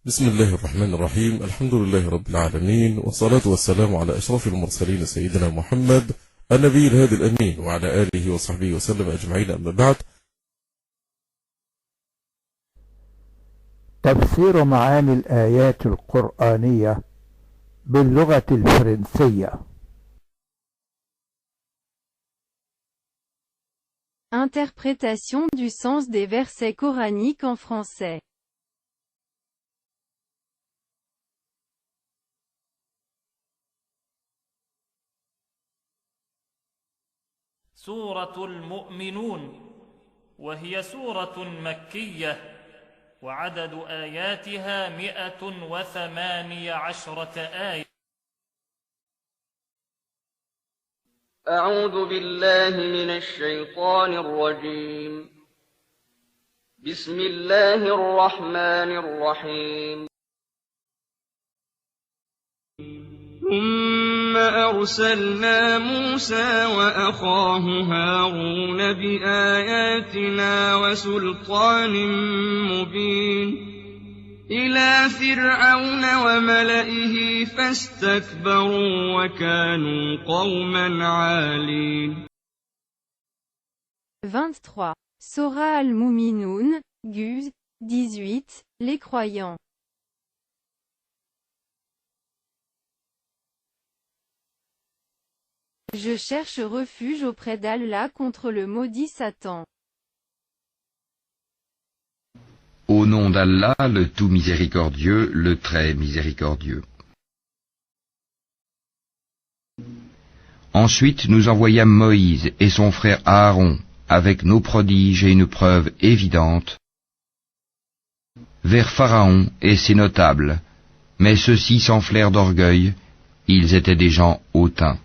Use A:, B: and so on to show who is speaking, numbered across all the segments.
A: بسم الله الرحمن الرحيم. الحمد لله رب العالمين، والصلاة والسلام على أشرف المرسلين سيدنا محمد النبي الهادي الأمين وعلى آله وصحبه وسلم أجمعين. أما بعد،
B: تفسير معاني الآيات القرآنية باللغة الفرنسية.
C: Interprétation du sens des versets coraniques en français.
D: سورة المؤمنون، وهي سورة مكية، وعدد آياتها 118 آية.
E: أعوذ بالله من الشيطان الرجيم. بسم الله الرحمن الرحيم. ثم أرسلنا موسى وأخاه هارون بآياتنا وسلطان مبين إلى فرعون وملئه فاستكبروا وكانوا قوما عالين.
C: 23. Sora al-Mu'minun, Guz, 18, les croyants. Je cherche refuge auprès d'Allah contre le maudit Satan.
F: Au nom d'Allah, le tout miséricordieux, le très miséricordieux. Ensuite, nous envoyâmes Moïse et son frère Aaron, avec nos prodiges et une preuve évidente, vers Pharaon et ses notables, mais ceux-ci s'enflèrent d'orgueil, ils étaient des gens hautains.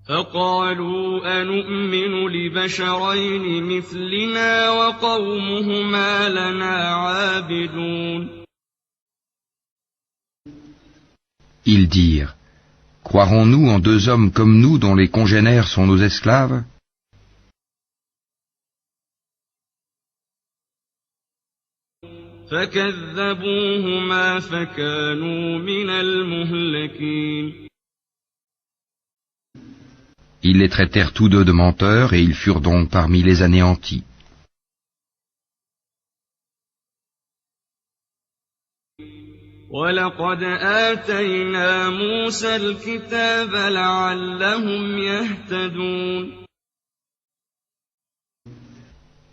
E: فقالوا أنؤمن لبشرين مثلنا وقومهما لنا عابدون.
F: Ils dirent, croirons-nous en deux hommes comme nous dont les congénères sont nos esclaves?
E: فكذبوهما فكانوا من المهلكين.
F: Ils les traitèrent tous deux de menteurs et ils furent donc parmi les anéantis.
E: وَلَقَدْ آتَيْنَا مُوسَى الْكِتَابَ لَعَلَّهُمْ يَهْتَدُونَ.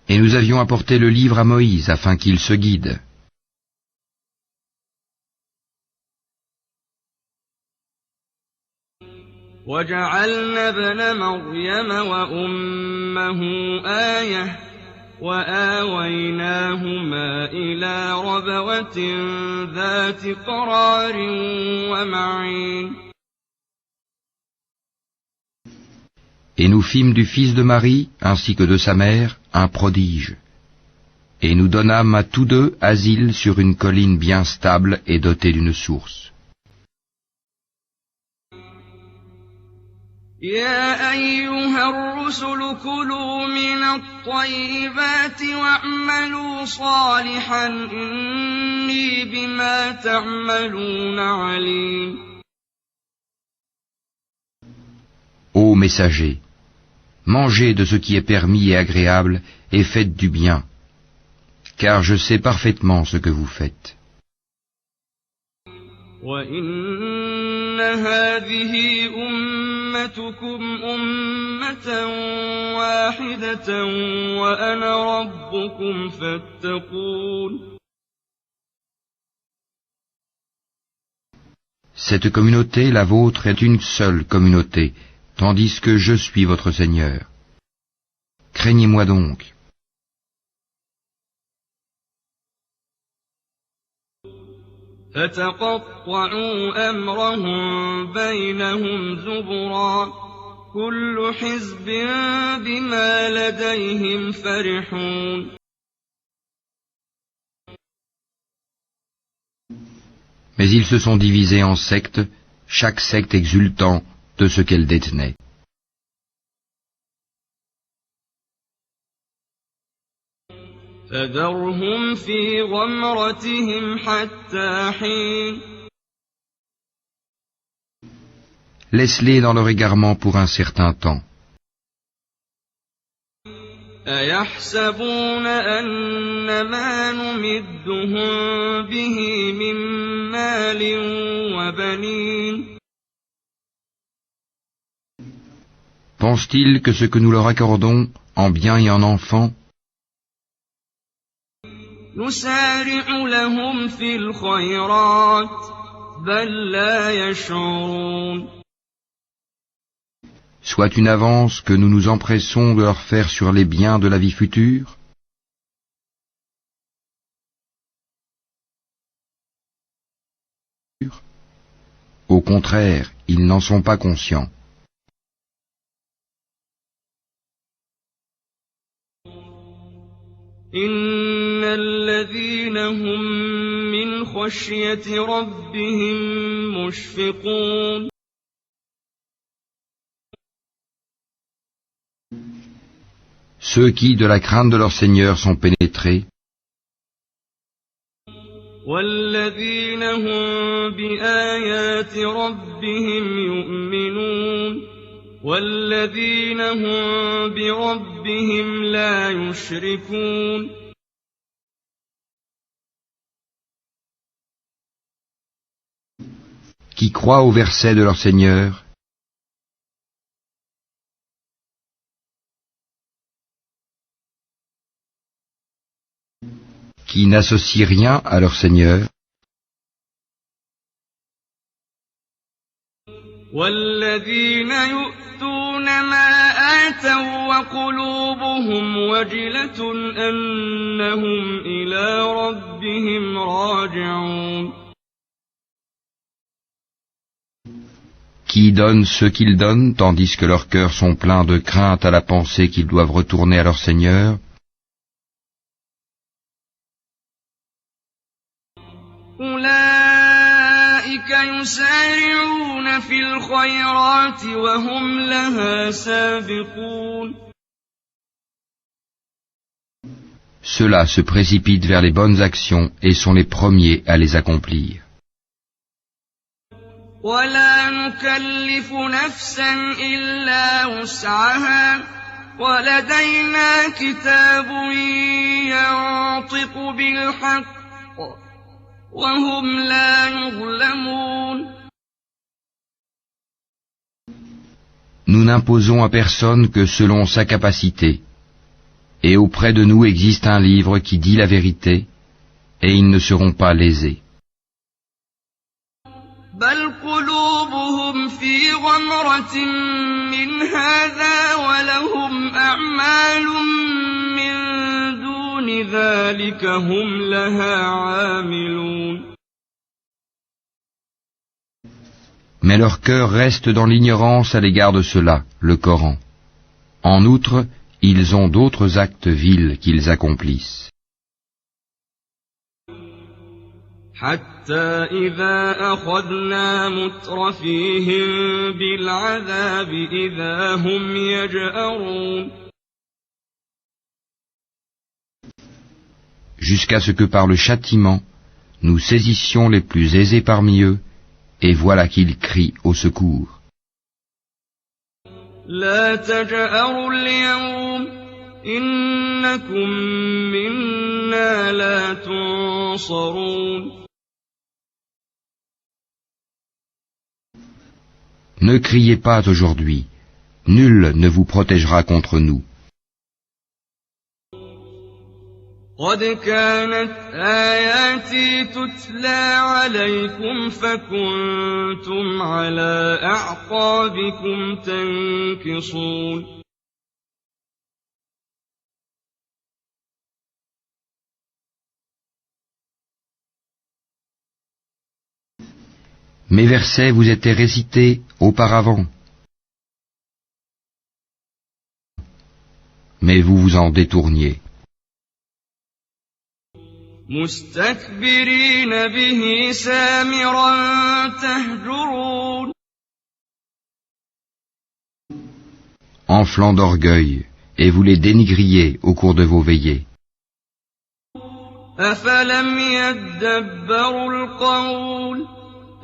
F: Et nous avions apporté le livre à Moïse afin qu'il se guide.
E: وَجَعَلْنَا ابْنَ مَرْيَمَ وَأُمَّهُ آيَةً وَآوَيْنَاهُمَا إِلَى رَبْوَةٍ ذَاتِ قَرَارٍ وَمَعِينٍ.
F: Et nous fîmes du fils de Marie, ainsi que de sa mère, un prodige. Et nous donnâmes à tous deux asile sur une colline bien stable et dotée d'une source.
E: يا أيها الرسل كلوا من الطيبات واعملوا صالحا إني بما تعملون عليم.
F: Ô messagers, mangez de ce qui est permis et agréable et faites du bien, car je sais parfaitement ce que vous faites.
E: وَإِنَّ هَذِهِ أُمَّتُكُمْ أُمَّةً وَاحِدَةً وَأَنَا رَبُّكُمْ فَاتَّقُونِ.
F: Cette communauté, la vôtre, est une seule communauté, tandis que je suis votre Seigneur. Craignez-moi donc.
E: فَتَقَطَّعُوا أَمْرَهُم بَيْنَهُمْ زُبُرًا كُلُّ حِزْبٍ بِمَا لَدَيْهِمْ فَرِحُونَ.
F: Mais ils se sont divisés en sectes, chaque secte exultant de ce qu'elle détenait.
E: فذرهم في غمرتهم حتى حين
F: Laisse-les dans leur égarement pour un certain temps.
E: أيحسبون أن ما نمدهم به من مال وبنين
F: Pense-t-il que ce que nous leur accordons, en biens et en enfants,
E: نسارع لهم في الخيرات بل لا يشعرون
F: soit une avance que nous nous empressons de leur faire sur les biens de la vie future? Au contraire, ils n'en sont pas conscients.
E: إن الذين هم من خشية ربهم مشفقون
F: Ceux qui, de la crainte de leur Seigneur, sont pénétrés,
E: والذين هم بآيات ربهم يؤمنون والذين هم بربهم لا يشركون
F: qui croient aux versets de leur Seigneur, qui n'associent rien à leur Seigneur,
E: والذين يؤتون ما آتوا وقلوبهم وجلة أنهم إلى ربهم راجعون
F: qui donnent ce qu'ils donnent, tandis que leurs cœurs sont pleins de crainte à la pensée qu'ils doivent retourner à leur Seigneur.
E: أولئك يسارعون في الخيرات وهم لها سابقون
F: Ceux-là se précipitent vers les bonnes actions et sont les premiers à les accomplir.
E: ولا نكلف نفسا إلا وسعها ولدينا كتاب ينطق بالحق وهم لا يظلمون
F: Nous n'imposons à personne que selon sa capacité, et auprès de nous existe un livre qui dit la vérité, et ils ne seront pas lésés.
E: بل قلوبهم في غمرة من هذا ولهم أعمال من دون ذلك هم لها عاملون
F: Mais leur cœur reste dans l'ignorance à l'égard de cela, le Coran. En outre, ils ont d'autres actes vils qu'ils accomplissent.
E: حتى إذا أخذنا مترفيهم بالعذاب إذا هم يجأرون
F: Jusqu'à ce que par le châtiment, nous saisissions les plus aisés parmi eux, et voilà qu'ils crient au secours.
E: لا تجأروا اليوم إنكم منا لا تنصرون
F: Ne criez pas aujourd'hui, nul ne vous protégera contre nous.
E: قد كانت آياتي تتلى عليكم فكنتم على أعقابكم تنكصون
F: Mes versets vous étaient récités auparavant, mais vous vous en détourniez.
E: مستكبرين به سامرا تهجرون
F: Enflants d'orgueil, et vous les dénigriez au cours de vos veillées.
E: أفلم يدبروا القول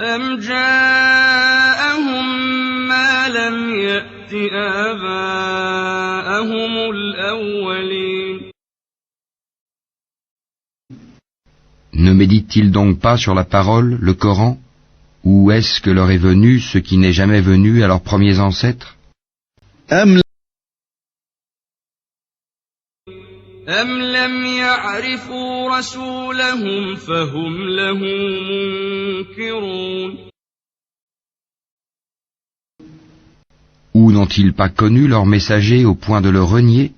E: أم جاءهم ما لم يأت آباءهم الأولين.
F: Ne médite-t-il donc pas sur la parole, le Coran, ou est-ce que leur est venu ce qui n'est jamais venu à leurs premiers ancêtres?
E: أم لم يعرفوا رسولهم فهم له منكرون.
F: Ou n'ont-ils pas connu leur messager au point de le renier?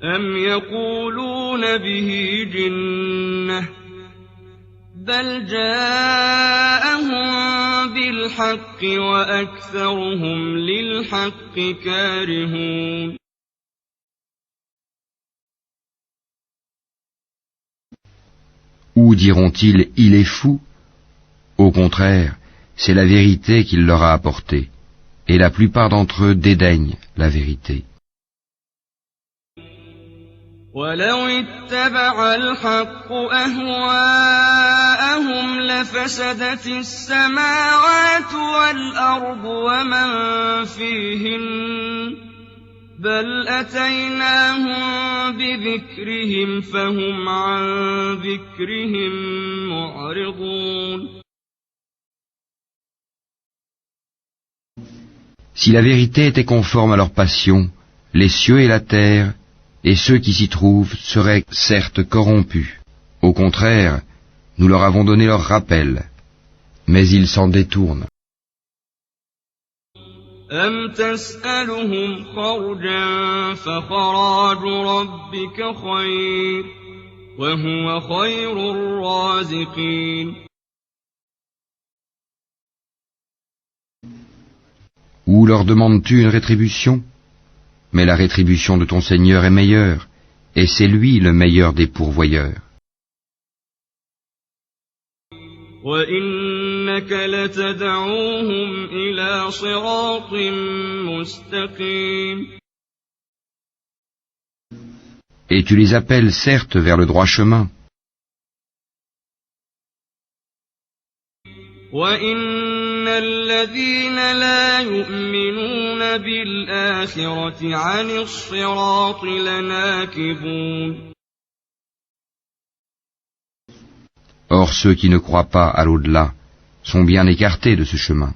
E: أم يقولون به جنة بل جاءهم بالحق وأكثرهم للحق كارهون.
F: Ou diront-ils, il est fou? Au contraire, c'est la vérité qu'il leur a apportée, et la plupart d'entre eux dédaignent la vérité.
E: ولو اتبع الحق أهواءهم لفسدت السماوات والأرض ومن فيهن بل أتيناهم بذكرهم فهم عن ذكرهم معرضون.
F: Si la vérité était conforme à leur passion, les cieux et la terre et ceux qui s'y trouvent seraient certes corrompus. Au contraire, nous leur avons donné leur rappel, mais ils s'en détournent.
E: أم تسألهم خرجا فخراج ربك خير وهو خير الرازقين.
F: Ou leur demandes-tu une rétribution? Mais la rétribution de ton Seigneur est meilleure, et c'est lui le meilleur des pourvoyeurs.
E: وإنك لتدعوهم إلى صراط مستقيم.
F: Et tu les appelles certes vers le droit chemin.
E: وإن الذين لا يؤمنون بالآخرة عن الصراط لناكبون.
F: Or ceux qui ne croient pas à l'au-delà sont bien écartés de ce chemin.